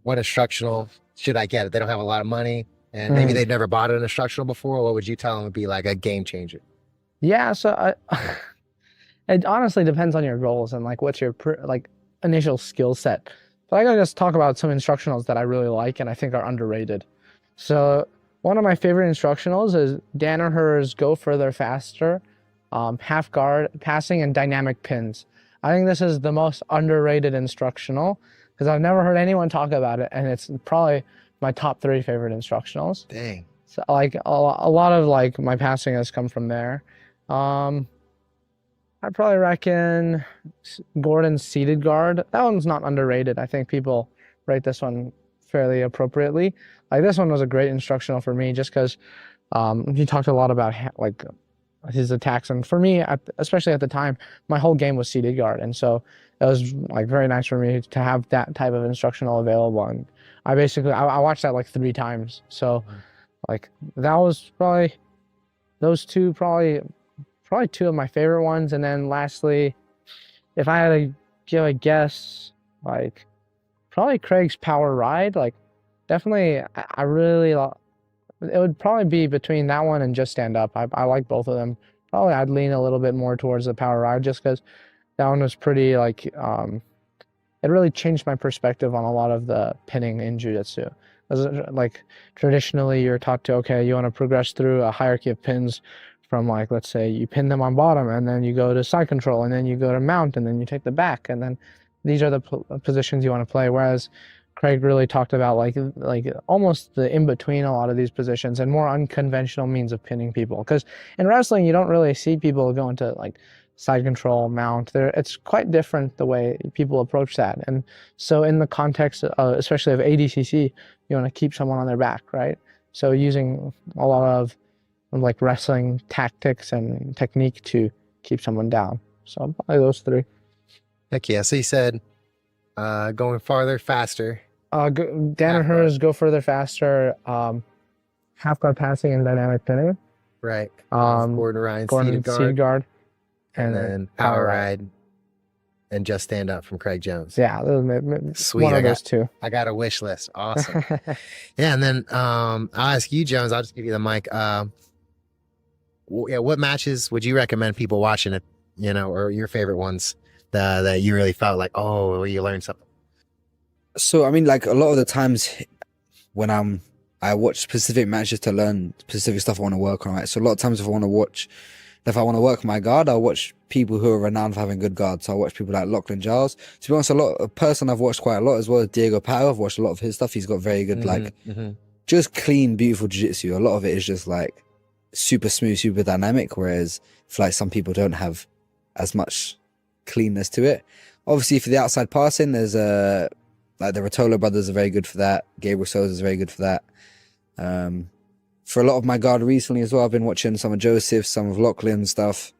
what instructional should I get? If they don't have a lot of money and maybe they've never bought an instructional before, what would you tell them would be like a game changer? Yeah, so it honestly depends on your goals and like what's your like initial skill set. But I gotta just talk about some instructionals that I really like and I think are underrated. So one of my favorite instructionals is Danaher's Go Further Faster, half guard passing and dynamic pins. I think this is the most underrated instructional because I've never heard anyone talk about it, and it's probably my top 3 favorite instructionals. Dang. So like a lot of like my passing has come from there. I'd probably reckon Gordon's seated guard. That one's not underrated. I think people rate this one fairly appropriately. Like this one was a great instructional for me just because he talked a lot about like his attacks, and for me, especially at the time, my whole game was seated guard, and so it was like very nice for me to have that type of instructional available. And I watched that like 3 times, so like that was probably those two probably 2 of my favorite ones. And then lastly, if I had to give a guess, like probably Craig's power ride. Like definitely, I really it would probably be between that one and Just Stand Up. I like both of them. Probably I'd lean a little bit more towards the power ride just because that one was pretty like it really changed my perspective on a lot of the pinning in jiu-jitsu. Like traditionally you're taught to, okay, you want to progress through a hierarchy of pins from like, let's say you pin them on bottom and then you go to side control and then you go to mount and then you take the back and then these are the positions you want to play. Whereas Craig really talked about like almost the in-between a lot of these positions and more unconventional means of pinning people. Because in wrestling, you don't really see people go into like side control, mount. It's quite different the way people approach that. And so in the context, especially of ADCC, you want to keep someone on their back, right? So using a lot of like wrestling tactics and technique to keep someone down. So probably those 3. Heck yeah. So you said going farther, faster. Danaher's Go Further Faster, half guard passing and dynamic pinning. Right. Gordon Ryan's seated guard. And then power ride and Just Stand Up from Craig Jones. Yeah, sweet. One of those 2. I got a wish list. Awesome. Yeah, and then I'll ask you, Jones. I'll just give you the mic. What matches would you recommend people watching it? You know, or your favorite ones that you really felt like, oh, you learned something. So I mean, like a lot of the times when I watch specific matches to learn specific stuff I want to work on. Right. So a lot of times if I want to work my guard, I'll watch people who are renowned for having good guards. So I'll watch people like Lachlan Giles. To be honest, a person I've watched quite a lot as well is Diego Pau. I've watched a lot of his stuff. He's got very good, just clean, beautiful jiu-jitsu. A lot of it is just like super smooth, super dynamic. Whereas I feel like some people don't have as much cleanness to it. Obviously, for the outside passing, there's like the Rotolo brothers are very good for that. Gabriel Souza is very good for that. For a lot of my guard recently as well, I've been watching some of Joseph, some of Lachlan stuff,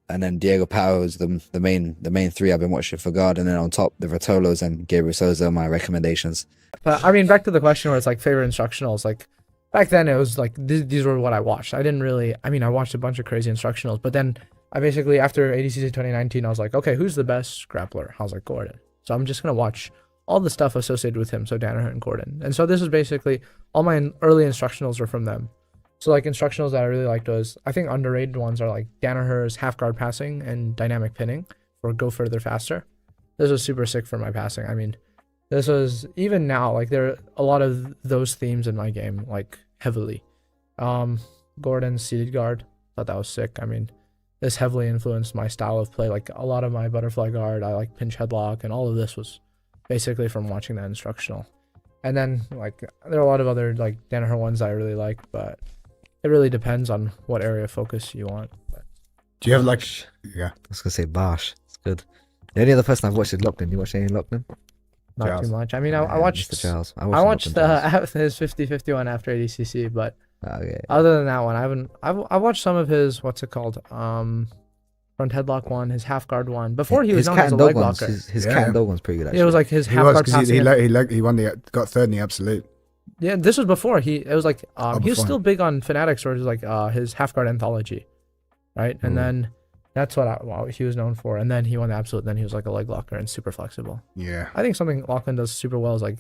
and then Diego Pau is the main 3 I've been watching for guard, and then on top the Rotolos and Gabriel Souza are my recommendations. But I mean, back to the question where it's like favorite instructionals. Like back then, it was like these were what I watched. I didn't really. I mean, I watched a bunch of crazy instructionals, but then I basically after ADCC 2019, I was like, okay, who's the best grappler? I was like Gordon. So I'm just gonna watch all the stuff associated with him, so Danaher and Gordon. And so this is basically, all my early instructionals are from them. So like instructionals that I really liked was, I think underrated ones are like Danaher's half guard passing and dynamic pinning for Go Further Faster. This was super sick for my passing. I mean, this was, even now, like there are a lot of those themes in my game, like heavily. Gordon's seated guard, thought that was sick. I mean, this heavily influenced my style of play. Like a lot of my butterfly guard, I like pinch headlock, and all of this was basically from watching that instructional. And then like there are a lot of other like Danaher ones I really like, but it really depends on what area of focus you want. Do you have like, yeah, I was gonna say Bosch. It's good. The only other person I've watched is Lachlan. You watch any Lachlan? Not Giles. too much. I mean, I watched Mr. Giles. I watched his 50-50 one after ADCC, but other than that one, I've watched some of his, what's it called? Front headlock one, his half guard one. Before he was known as a leg locker. His cat and dog one's pretty good. Actually. It was like his he half was guard because passing. he won got 3rd in the absolute. Yeah, this was before it was like he was before. still big on Fanatics, or like his half guard anthology, right? And then that's what he was known for. And then he won the absolute. Then he was like a leg locker and super flexible. Yeah, I think something Lachlan does super well is like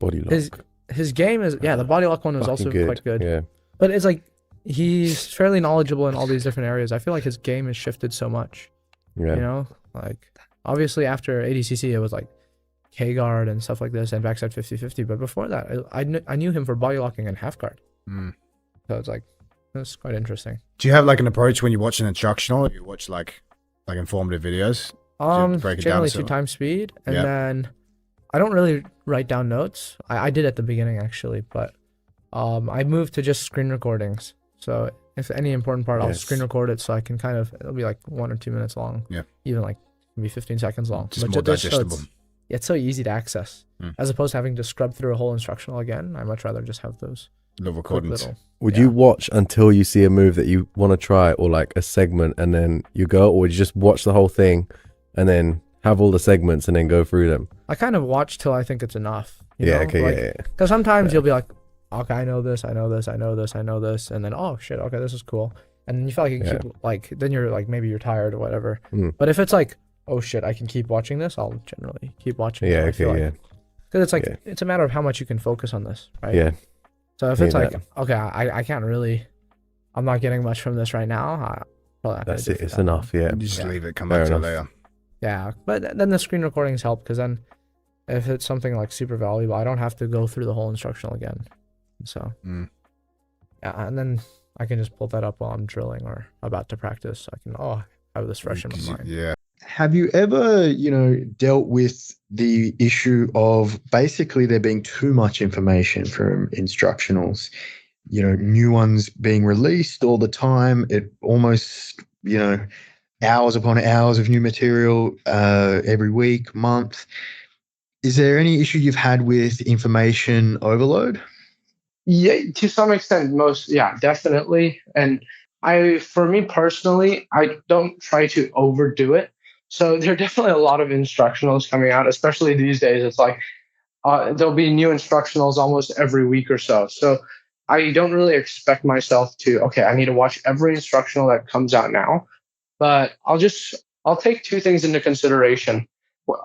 Body lock. His game is the body lock one was Fucking also quite good. Yeah. But it's like he's fairly knowledgeable in all these different areas. I feel like his game has shifted so much. Yeah. You know, like obviously after ADCC it was like K guard and stuff like this and backside 50-50. But before that, I knew him for body locking and half guard. So it's like that's quite interesting. Do you have like an approach when you watch an instructional? Or you watch like informative videos? Break it down Generally to 2x speed, and Yeah. then I don't really write down notes. I did at the beginning actually, but I moved to just screen recordings. So if any important part, I'll Yes. screen record it so I can kind of it'll be like 1 or 2 minutes long. Yeah. Even like maybe 15 seconds long. Just But more just so digestible. it's so easy to access. As opposed to having to scrub through a whole instructional again. I much rather just have those Little quick recordings. little. Would Yeah. you watch until you see a move that you want to try, or like a segment, and then you go, or would you just watch the whole thing and then have all the segments and then go through them? I kind of watch till I think it's enough. Yeah, okay, yeah. Because sometimes you'll be like, okay, I know this, I know this, I know this, I know this, and then oh shit, okay, this is cool, and then you feel like you can keep like then you're like maybe you're tired or whatever. But if it's like oh shit, I can keep watching this, I'll generally keep watching. Yeah, till I okay, feel yeah. Because it's like it's a matter of how much you can focus on this, right? Yeah. So if Yeah, it's like exactly. okay, I can't really, I'm not getting much from this right now. That's it. It's enough. Yeah. You just leave it, come Fair back to it enough. later. Yeah, but then the screen recordings help because then if it's something like super valuable, I don't have to go through the whole instructional again. So yeah, and then I can just pull that up while I'm drilling or about to practice. I can have this fresh in my mind. Yeah. Have you ever, dealt with the issue of basically there being too much information from instructionals? New ones being released all the time. It almost, hours upon hours of new material every week, month. Is there any issue you've had with information overload? Yeah, to some extent, definitely. And for me personally, I don't try to overdo it. So there are definitely a lot of instructionals coming out, especially these days. It's like there'll be new instructionals almost every week or so. So I don't really expect myself to, I need to watch every instructional that comes out now. But I'll take two things into consideration.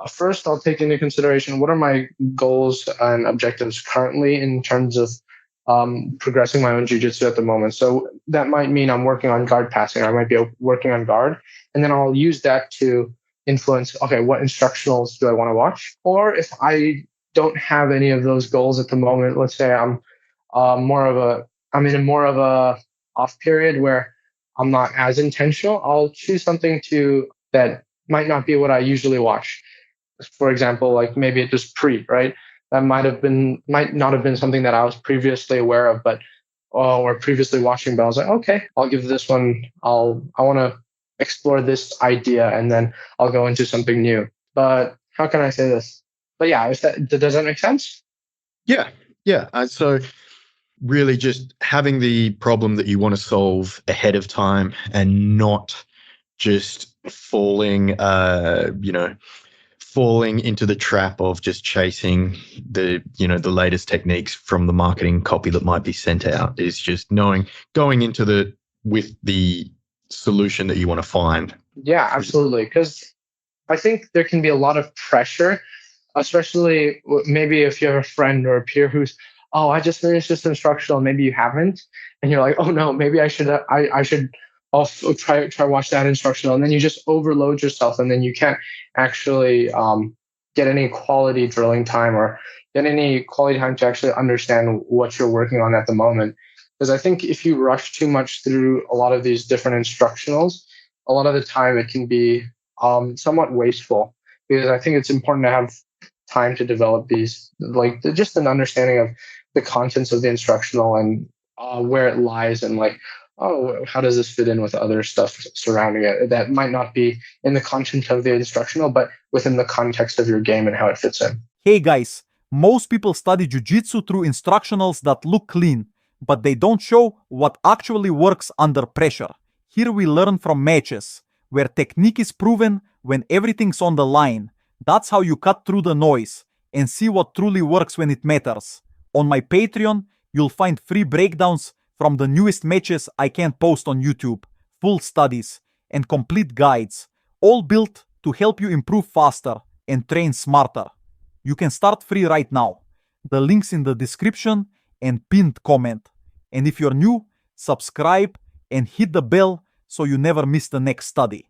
First, I'll take into consideration what are my goals and objectives currently in terms of progressing my own jiu-jitsu at the moment. So that might mean I'm working on guard passing. I might be working on guard. And then I'll use that to influence, what instructionals do I want to watch? Or if I don't have any of those goals at the moment, let's say I'm in a more of a off period where I'm not as intentional, I'll choose something that might not be what I usually watch. For example, like maybe it just right? That might not have been something that I was previously aware of, or previously watching, but I was like, okay, I'll give this one, I want to explore this idea and then I'll go into something new. But how can I say this? But yeah, does that make sense? Yeah. So really just having the problem that you want to solve ahead of time and not just falling into the trap of just chasing the latest techniques from the marketing copy that might be sent out. Is just going into with the solution that you want to find. Yeah, absolutely. Because I think there can be a lot of pressure, especially maybe if you have a friend or a peer who's, I just finished this instructional, maybe you haven't, and you're like, oh no, maybe I should also try watch that instructional, and then you just overload yourself, and then you can't actually get any quality drilling time or get any quality time to actually understand what you're working on at the moment. Because I think if you rush too much through a lot of these different instructionals, a lot of the time it can be somewhat wasteful. Because I think it's important to have time to develop these, like just an understanding of the contents of the instructional and where it lies and how does this fit in with other stuff surrounding it that might not be in the content of the instructional, but within the context of your game and how it fits in. Hey guys, most people study jiu-jitsu through instructionals that look clean, but they don't show what actually works under pressure. Here we learn from matches, where technique is proven when everything's on the line. That's how you cut through the noise and see what truly works when it matters. On my Patreon, you'll find free breakdowns from the newest matches I can't post on YouTube, full studies, and complete guides, all built to help you improve faster and train smarter. You can start free right now. The link's in the description and pinned comment. And if you're new, subscribe and hit the bell so you never miss the next study.